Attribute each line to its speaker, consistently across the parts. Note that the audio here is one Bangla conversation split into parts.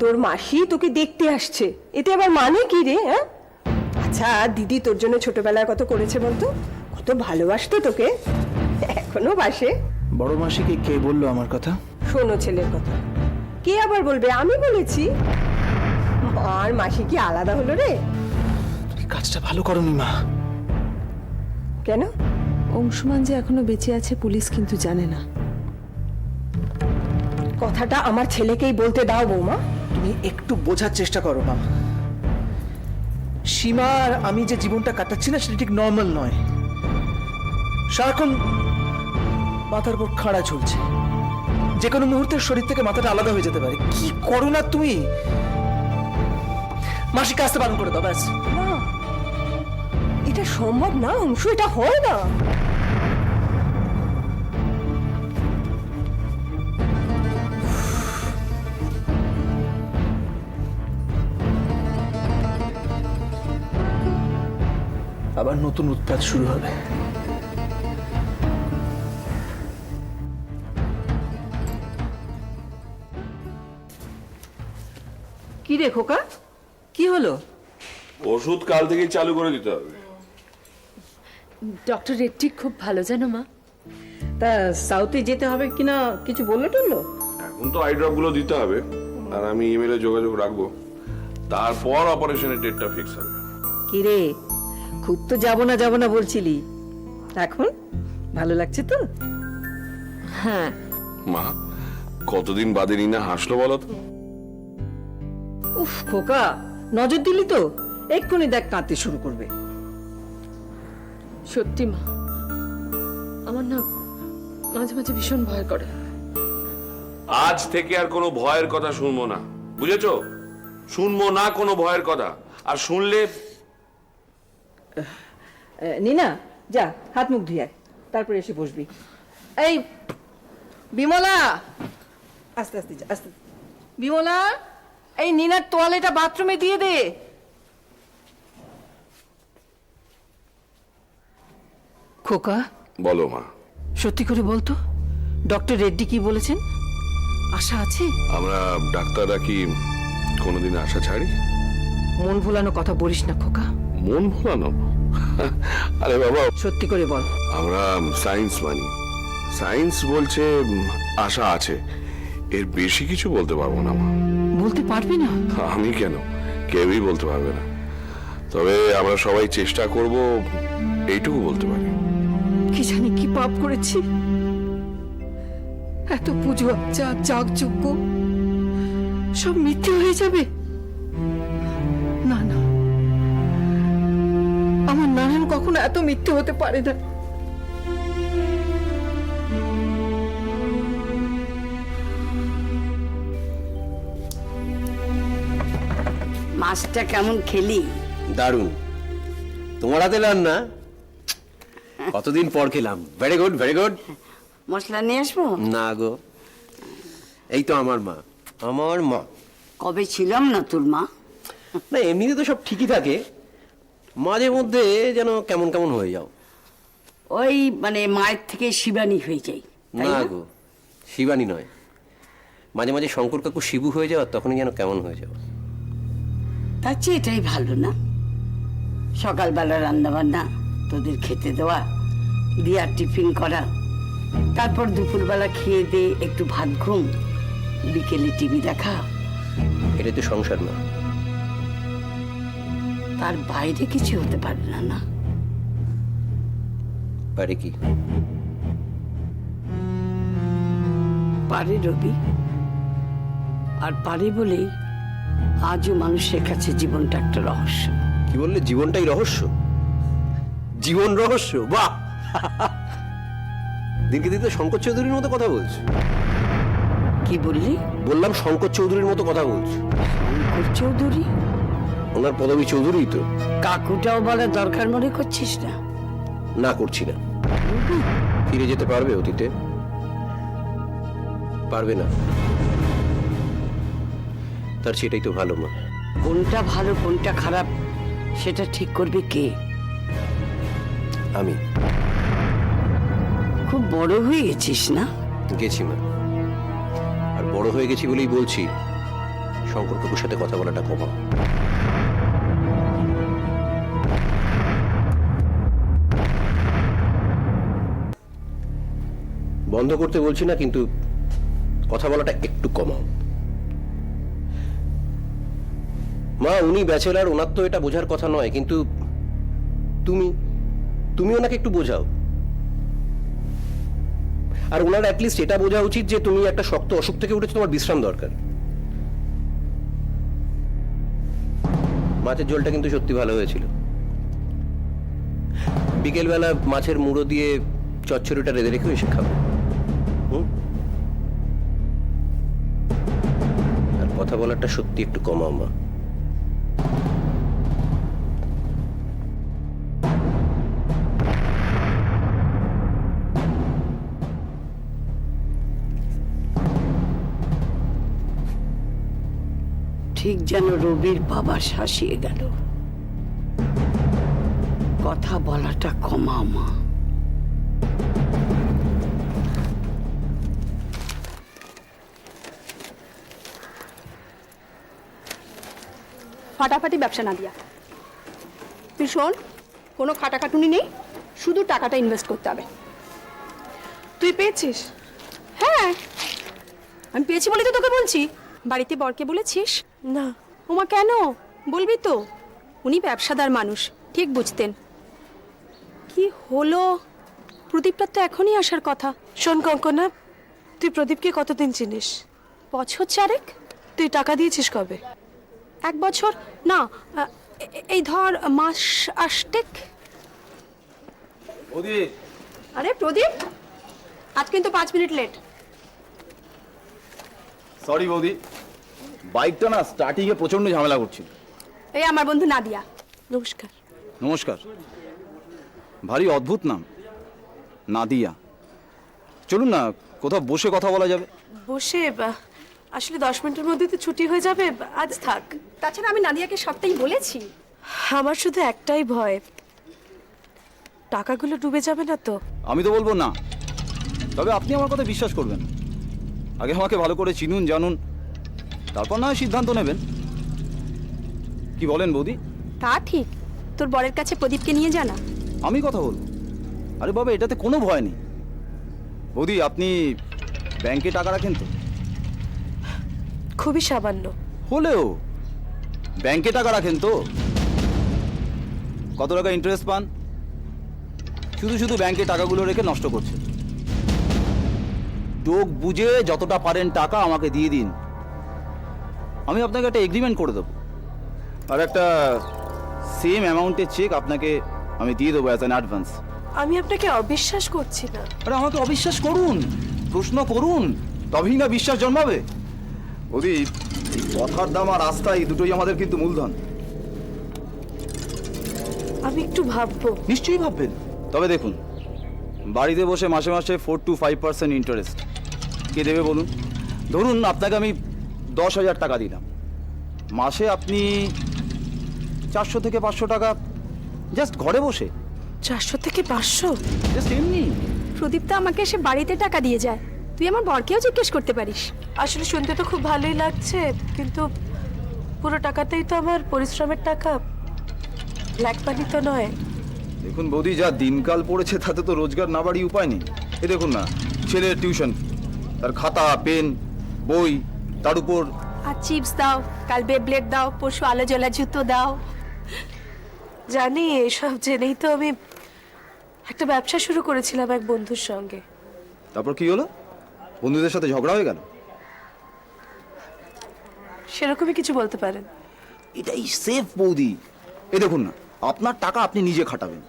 Speaker 1: তোর মাসি তোকে দেখতে আসছে, এতে আবার মানে কি রে? হ্যাঁ, আচ্ছা দিদি তোর জন্য ছোটবেলায় কত করেছে বলতো, কত ভালোবাসতো তোকে, এখনো বাসে।
Speaker 2: বড় মাসিকে কে বললো আমার কথা?
Speaker 1: শোনো ছেলের কথা, কে আবার বলবে? আমি বলেছি। আর মাসি কি আলাদা হলো রে?
Speaker 2: তুমি কাজটা ভালো করোনি মা।
Speaker 1: কেন?
Speaker 3: অংশুমান যে এখনো বেঁচে আছে পুলিশ কিন্তু জানে না।
Speaker 1: কথাটা আমার ছেলেকেই বলতে দাও বৌমা।
Speaker 2: তুমি একটু বোঝার চেষ্টা করো মা। সীমা আর আমি যে জীবনটা কাটাচ্ছি না সেটা ঠিক নর্মাল নয়। সারাক্ষণ মাথার উপর খাড়া ঝুলছে, যে কোনো মুহূর্তে শরীর থেকে মাথাটা আলাদা হয়ে যেতে পারে। কি করো না তুমি? মাসিকে আসতে বারণ করে দাও ব্যাস।
Speaker 1: না, এটা সম্ভব না অংশু, এটা হয় না।
Speaker 2: আবার নতুন উৎপাত শুরু হবে।
Speaker 3: কি রে খোকা, কি হলো?
Speaker 4: ওষুধ কাল থেকেই চালু করে দিতে হবে।
Speaker 5: ডক্টর রেড্ডি খুব ভালো জানো মা।
Speaker 3: তা সাউথে যেতে হবে কিনা কিছু বললো টললো?
Speaker 4: এখন তো আই ড্রপ গুলো দিতে হবে, আর আমি ইমেলে যোগাযোগ রাখবো, তারপর অপারেশনের ডেটটা ফিক্স হবে।
Speaker 3: কি রে, খুব তো যাবো না বলছিলি, এখন ভালো লাগছে তো?
Speaker 5: হ্যাঁ,
Speaker 4: মা, কতদিন বাদে রিনা হাসলো বলো তো?
Speaker 3: উফ খোকা, নজর দিলি তো, এক্ষুনি দেখ কাঁদতে শুরু করবে।
Speaker 5: সত্যি মা, আমার না মাঝে মাঝে ভীষণ ভয় করে।
Speaker 4: আজ থেকে আর কোনো ভয়ের কথা শুনবো না, বুঝেছো? শুনবো না কোনো ভয়ের কথা, আর শুনলে
Speaker 3: নিনা যা হাত মুখ ধুয়ে আয়, তারপরে এসে বসবি। এই বিমলা, আস্তে আস্তে যা, আস্তে। বিমলা, এই নিনার তোয়ালেটা বাথরুমে দিয়ে দে। খোকা,
Speaker 4: বলো মা।
Speaker 3: সত্যি করে বলতো, ডক্টর রেড্ডি কি বলেছেন? আশা আছে?
Speaker 4: আমরা ডাক্তাররা কি কোনোদিন আশা ছাড়ি?
Speaker 3: মন ভোলানো কথা বলিস না খোকা।
Speaker 4: মন ভোলানো? আরে বাবা,
Speaker 3: সত্যি করে বল।
Speaker 4: আমরা সায়েন্স মানি, সায়েন্স বলছে আশা আছে, এর বেশি কিছু বলতে পারবো না মা।
Speaker 3: বলতে পারবি না?
Speaker 4: আমি কেন, কেউই বলতে পারবে না, তবে আমরা সবাই চেষ্টা করব, এইটুকু বলতে পারি।
Speaker 3: কি জানি কি পাপ করেছি, এত পুজো আচ্ছা যাগযজ্ঞ সব মিথ্যে হয়ে যাবে। না না, আমার নারায়ণ কখনো এত মিথ্যে হতে পারে না।
Speaker 6: মাছটা কেমন খেলি?
Speaker 7: দারুণ। তোমার হাতে রান্না কতদিন পর খেলাম। Very good, very good.
Speaker 6: মশলা নিয়ে আসবো?
Speaker 7: না গো, এই তো আমার মা, আমার মা।
Speaker 6: কবে ছিলাম না তোর মা?
Speaker 7: না এমনিতে তো সব ঠিকই থাকে, মাঝে মধ্যে যেন কেমন কেমন হয়ে যাও।
Speaker 6: ওই মানে মায়ের থেকে শিবানী হয়ে যাই, তাই
Speaker 7: না
Speaker 6: না?
Speaker 7: গো, শিবানী নয়, মাঝে মাঝে শঙ্কর কাকু শিবু হয়ে যাও, তখনই যেন কেমন হয়ে যাও।
Speaker 6: তার চেয়ে এটাই ভালো না? সকালবেলা রান্না বান্না তোদের খেতে দেওয়া, দিয়ার টিফিন করা, তারপর দুপুরবেলা খেয়ে দিয়ে একটু ভাত ঘুম, বিকেলে টিভি দেখা।
Speaker 7: এটা তো সংসার না।
Speaker 6: তার বাইরে কিছু হতে পারে না, না?
Speaker 7: পারে কি?
Speaker 6: পারে রবি, আর পারে বলেই আজও মানুষের কাছে জীবনটা একটা রহস্য।
Speaker 7: কি বললে? জীবনটাই রহস্য? জীবন রহস্য? বাহ! দিনকে দিন তো শঙ্কর চৌধুরীর মতো কথা বলছো।
Speaker 6: কি বললি?
Speaker 7: বললাম শঙ্কর চৌধুরীর মতো কথা বলছো।
Speaker 6: শঙ্কর চৌধুরী?
Speaker 7: ওনার পদবী চৌধুরী তো।
Speaker 6: কাকুটাও বলার দরকার মনে করছিস না?
Speaker 7: না করছি না। ফিরে যেতে পারবে অতীতে? পারবে না। তার সেটাই তো ভালো মা।
Speaker 6: কোনটা ভালো কোনটা খারাপ সেটা ঠিক করবে কে?
Speaker 7: আমি।
Speaker 6: খুব বড় হয়ে গেছিস না?
Speaker 7: গেছি মা, আর বড় হয়ে গেছি বলেই বলছি শঙ্করবাবুর সাথে কথা বলাটা কমাও। বন্ধ করতে বলছি না, কিন্তু কথা বলাটা একটু কমাও। মা, উনি ব্যাচেলার, ওনার তো এটা বোঝার কথা নয়, কিন্তু তুমি ওনাকে একটু বোঝাও। আর ওনার অ্যাটলিস্ট এটা বোঝা উচিত যে তুমি একটা শক্ত অসুখ থেকে উঠেছো, তোমার বিশ্রাম দরকার। মাছের ঝোলটা কিন্তু সত্যি ভালো হয়েছিল। বিকেলবেলা মাছের মুড়ো দিয়ে চচ্চড়িটা রেঁধে রেখে এসে খাবো। আর কথা বলাটা সত্যি একটু কমাও মা।
Speaker 6: ঠিক যেন রবির বাবা শাসিয়ে গেল। কথা বলাটা কমাও মা।
Speaker 8: ফাটাফাটি ব্যবসা না দিয়া, তুই শোন, কোনো খাটাখাটুনি নেই, শুধু টাকাটা ইনভেস্ট করতে হবে।
Speaker 1: তুই পেয়েছিস?
Speaker 8: হ্যাঁ, আমি পেয়েছি বলে তো তোকে বলছি। বাড়িতে বরকে বলেছিস?
Speaker 1: না।
Speaker 8: ওমা কেন? বলবি তো, উনি ব্যবসাদার মানুষ, ঠিক বুঝতেন। কি হলো? প্রদীপটার তো এখনই আসার কথা।
Speaker 1: শোন কঙ্কনা, তুই প্রদীপকে কতদিন চিনিস?
Speaker 8: বছর চারেক।
Speaker 1: তুই টাকা দিয়েছিস কবে?
Speaker 8: 1 বছর না, এই ধর মাস 8 আরে প্রদীপ, আজ কিন্তু 5 মিনিট লেট।
Speaker 9: সরি বৌদি, বাইকটা না স্টার্টিংয়ে প্রচন্ড ঝামেলা করছিল।
Speaker 8: এই আমার বন্ধু নাদিয়া।
Speaker 1: নমস্কার।
Speaker 9: নমস্কার। ভারী অদ্ভুত নাম, নাদিয়া। চলুন না কোথাও বসে কথা বলা যাবে।
Speaker 1: বসে আসলে 10 মিনিটের মধ্যে তো ছুটি হয়ে যাবে, আজ থাক।
Speaker 8: তাছাড়া আমি নাদিয়াকে সবটাই বলেছি।
Speaker 1: আমার শুধু একটাই ভয়, টাকাগুলো ডুবে যাবে না তো?
Speaker 9: আমি তো বলবো না, তবে আপনি আমার কথা বিশ্বাস করবেন। আগে আমাকে ভালো করে চিনুন, জানুন, তারপর না হয় সিদ্ধান্ত নেবেন। কি বলেন বৌদি?
Speaker 8: তা ঠিক, তোর বরের কাছে প্রদীপকে নিয়ে জানা।
Speaker 9: আমি কথা বলবো? আরে বাবা, এটাতে কোনো ভয় নেই। বৌদি, আপনি ব্যাংকে টাকা রাখেন তো?
Speaker 1: খুবই সামান্য।
Speaker 9: হলেও ব্যাংকে টাকা রাখেন তো? কত টাকা ইন্টারেস্ট পান? শুধু শুধু ব্যাংকে টাকাগুলো রেখে নষ্ট করছে। চোখ বুঝে যতটা পারেন টাকা আমাকে দিয়ে দিন, আমি আপনাকে একটা এগ্রিমেন্ট করে দেবো, আর একটা সেম অ্যামাউন্টের চেক আপনাকে আমি দিয়ে দেবো অ্যাজ অ্যান অ্যাডভান্স।
Speaker 1: আমি আপনাকে অবিশ্বাস করছি না।
Speaker 9: আরে আমাকে অবিশ্বাস করুন, প্রশ্ন করুন, তবেই না বিশ্বাস জন্মাবে। ওদি, কথার দাম আর আস্থা, এই দুটোই আমাদের কিন্তু মূলধন।
Speaker 1: আমি একটু ভাববো।
Speaker 9: নিশ্চয়ই ভাববেন। তবে দেখুন, বাড়িতে বসে মাসে মাসে 4 to 5% ইন্টারেস্ট কে দেবে বলুন? ধরুন আপনাকে আমি 10,000 টাকা দিলাম, মাসে আপনি 400 থেকে 500 টাকা জাস্ট ঘরে বসে।
Speaker 1: 400 থেকে 500?
Speaker 9: জাস্ট এমনি।
Speaker 8: প্রদীপ তো আমাকে এসে বাড়িতে টাকা দিয়ে যায়, তুই আমার বরকেও জিজ্ঞেস করতে পারিস।
Speaker 1: আসলে শুনতে তো খুব ভালোই লাগছে, কিন্তু পুরো টাকাটাই তো আমার পরিশ্রমের টাকা, ব্ল্যাক মানি তো নয়।
Speaker 9: দেখুন বৌদি, যা দিনকাল পড়েছে তাতে তো রোজগার না বাড়ি উপায় নেই। এই দেখুন না, ছেলের টিউশন, তার খাতা পেন বই, তার উপর
Speaker 8: আর চিপস দাও, কাল বেবলেট দাও, পরশু আলো জ্বলা জুতো দাও।
Speaker 1: জানি, এসব জেনেই তো আমি একটা ব্যবসা শুরু করেছিলাম এক বন্ধুর সঙ্গে।
Speaker 9: তারপর কি হলো? বন্ধুদের সাথে ঝগড়া হয়ে গেল?
Speaker 1: সেরকমই কিছু বলতে পারেন।
Speaker 9: এটাই সেফ বৌদি। এই দেখুন না, আপনার টাকা আপনি নিজে খাটাবেন,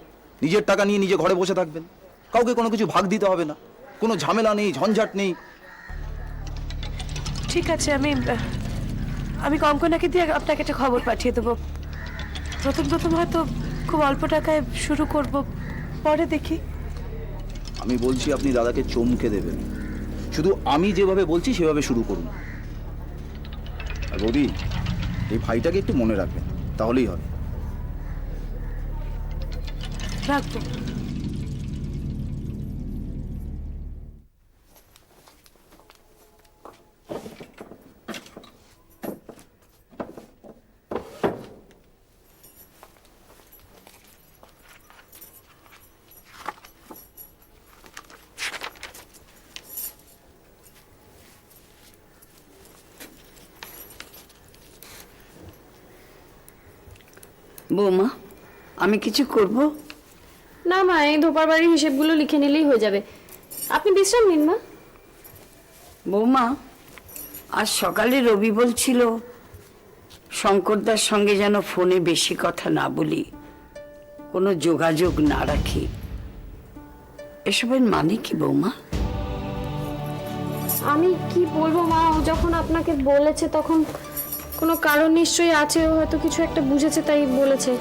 Speaker 9: নিজের টাকা নিয়ে নিজে ঘরে বসে থাকবেন, কাউকে কোনো কিছু ভাগ দিতে হবে না, কোনো ঝামেলা নেই, ঝঞ্ঝাট নেই।
Speaker 1: ঠিক আছে, আমি কঙ্কনাকে দিয়ে আপনাকে একটা খবর পাঠিয়ে দেবো। প্রথম প্রথম হয়তো খুব অল্প টাকায় শুরু করব, পরে দেখি।
Speaker 9: আমি বলছি আপনি দাদাকে চমকে দেবেন, শুধু আমি যেভাবে বলছি সেভাবে শুরু করুন। আর বৌদি, এই ভাইটাকে একটু মনে রাখবেন, তাহলেই হবে।
Speaker 1: রাখবো।
Speaker 6: বৌমা, আমি কিছু করব?
Speaker 5: না মা, এই ধোপার বাড়ির হিসেবগুলো লিখে নিলেই হয়ে যাবে। আপনি বিশ্রাম নিন মা।
Speaker 6: বৌমা, আজ সকালে রবি বলছিল শঙ্করদার সঙ্গে যেন ফোনে বেশি কথা না বলি, কোনো যোগাযোগ না রাখি। এসবের মানে কি বৌমা?
Speaker 5: আমি কি বলবো মা, ও যখন আপনাকে বলেছে তখন কোনো কারণ নিশ্চয়ই আছে, ও হয়তো কিছু একটা বুঝেছে তাই বলেছে।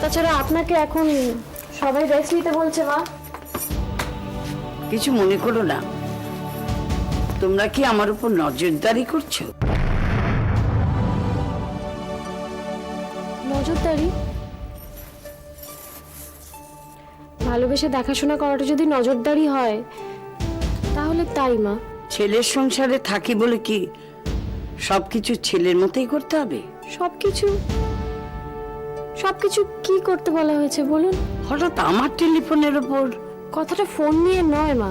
Speaker 5: তাছাড়া আপনাকে এখন সবাই রেস্ট নিতে বলছে মা।
Speaker 6: কিছু মনে করো না, তোমরা কি আমার উপর নজরদারি করছো?
Speaker 5: নজরদারি? ভালোবেসে দেখাশোনা করাটা যদি নজরদারি হয় তাহলে তাই মা।
Speaker 6: ছেলের সংসারে থাকি বলে কি সবকিছু ছেলের মতোই করতে হবে?
Speaker 5: সবকিছু সবকিছু কি করতে বলা হয়েছে বলুন?
Speaker 6: হঠাৎ আমার টেলিফোনের ওপর?
Speaker 5: কথাটা ফোন নিয়ে নয় মা,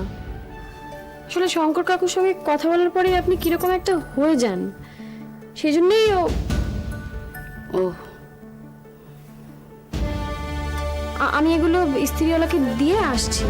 Speaker 5: আসলে শঙ্কর কাকুর সঙ্গে কথা বলার পরেই আপনি কিরকম একটা হয়ে যান, সেই জন্যই
Speaker 6: ও,
Speaker 5: আমি এগুলো স্ত্রীওয়ালাকে দিয়ে আসছি।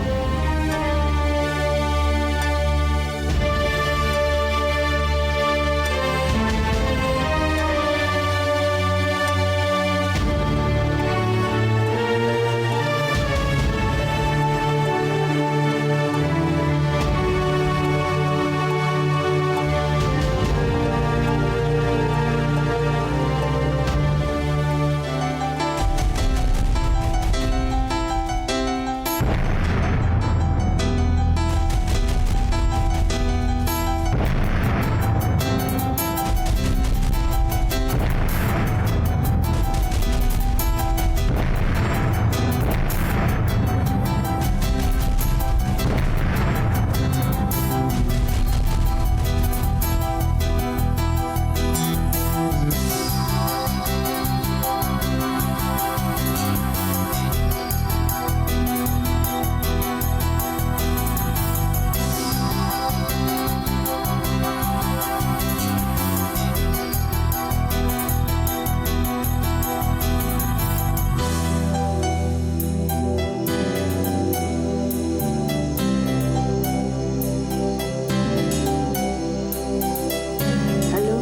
Speaker 6: হ্যালো,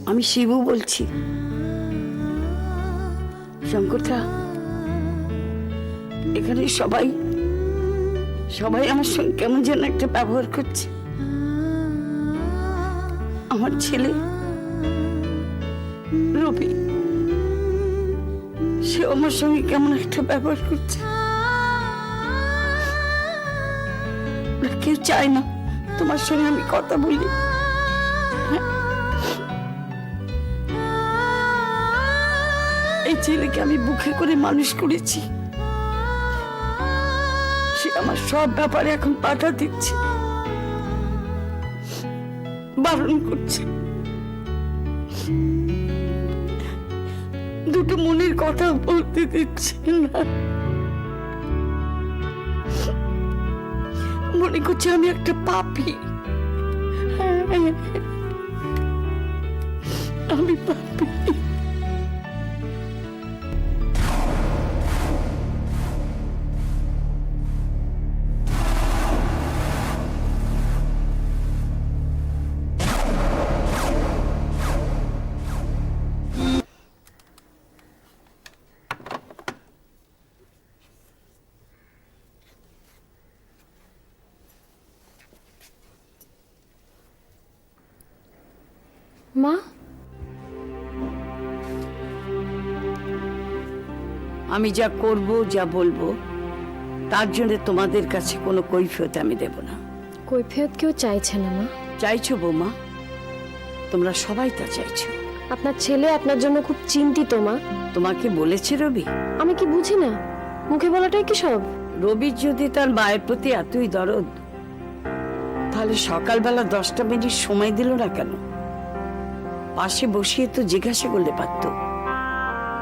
Speaker 6: আমি শিবু বলছি। শঙ্করদা, এখানে সবাই আমার সঙ্গে কেমন যেন একটা ব্যবহার করছে। আমার ছেলে রবি, সে আমার সঙ্গে কেমন একটা ব্যবহার করছে। ওরা কেউ চায় না তোমার সঙ্গে আমি কথা বলি। এই ছেলেকে আমি বুকে করে মানুষ করেছি, সে আমার সব ব্যাপারে এখন বাধা দিচ্ছে, বারণ করছে। দুটো মনের কথা বলতে দিচ্ছে না। মনে করছে আমি একটা পাপী। আমি পাপী।
Speaker 5: মা,
Speaker 6: আমি যা করব, যা বলবো, তার জন্য তোমাদের কাছে কোনো কৈফিয়ত আমি দেব না।
Speaker 5: কৈফিয়ত কেউ চাইছে না মা।
Speaker 6: চাইছো বৌমা, তোমরা সবাই তা চাইছো।
Speaker 5: আপনার ছেলে আপনার জন্য খুব চিন্তিত মা।
Speaker 6: তোমাকে বলেছে রবি?
Speaker 5: আমি কি বুঝি না? মুখে বলাটাই কি সব?
Speaker 6: রবির যদি তার মায়ের প্রতি এতই দরদ, তাহলে সকালবেলা 10টা মিনিট সময় দিল না কেন? পাশে বসিয়ে তো জিজ্ঞাসা করলে পারতো,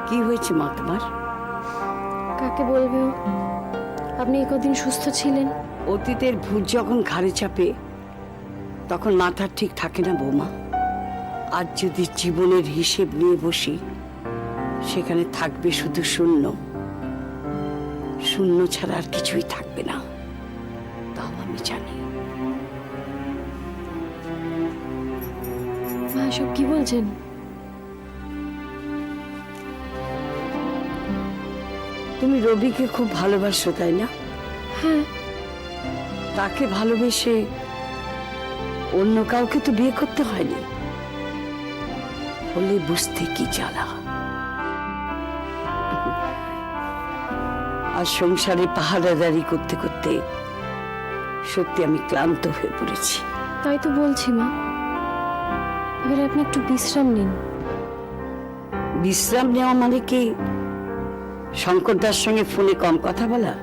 Speaker 6: কি হয়েছে মা তোমার?
Speaker 5: কাকে বলবে ও? আপনি কদিন সুস্থ ছিলেন।
Speaker 6: অতীতের ভূত যখন ঘাড়ে চাপে তখন মাথা ঠিক থাকে না বৌমা। আজ যদি জীবনের হিসেব নিয়ে বসি, সেখানে থাকবে শুধু শূন্য। শূন্য ছাড়া আর কিছুই থাকবে না, তাও আমি জানি।
Speaker 5: মা এসব কি বলছেন?
Speaker 6: তুমি রবিকে খুব ভালোবাসো, তাই না?
Speaker 5: হ্যাঁ।
Speaker 6: তাকে ভালোবেসে অন্য কাউকে তো বিয়ে করতে হয়নি, বলে বুঝতে কি জ্বালা। আর সংসারে পাহারাদারি করতে করতে সত্যি আমি ক্লান্ত হয়ে পড়েছি।
Speaker 5: তাই তো বলছি মা, এবারে আপনি একটু বিশ্রাম নিন।
Speaker 6: বিশ্রাম নেওয়া মানে কি শঙ্করদার সঙ্গে ফোনে কম কথা বলা,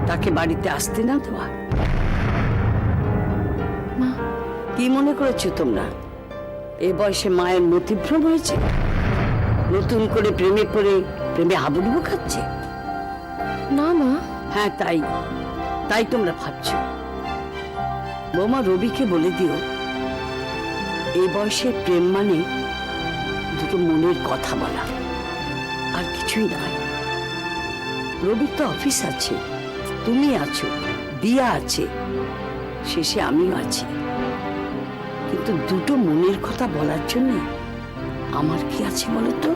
Speaker 6: তাকে বাড়িতে আসতে না দেওয়া?
Speaker 5: মা,
Speaker 6: কি মনে করেছো তোমরা এ বয়সে মায়ের মতিভ্রম হয়েছে? নতুন করে প্রেমে পড়ে প্রেমে হাবুডুবু খাচ্ছে?
Speaker 5: না মা।
Speaker 6: হ্যাঁ, তাই তোমরা ভাবছো। বৌমা, রবিকে বলে দিও এই বয়সে প্রেম মানে দুটো মনের কথা বলা, আর কিছুই নয়। রবির তো অফিস আছে, তুমি আছো, দিয়া আছে, শেষে আমিও আছি। কিন্তু দুটো মনের কথা বলার জন্য আমার কি আছে বলো তো?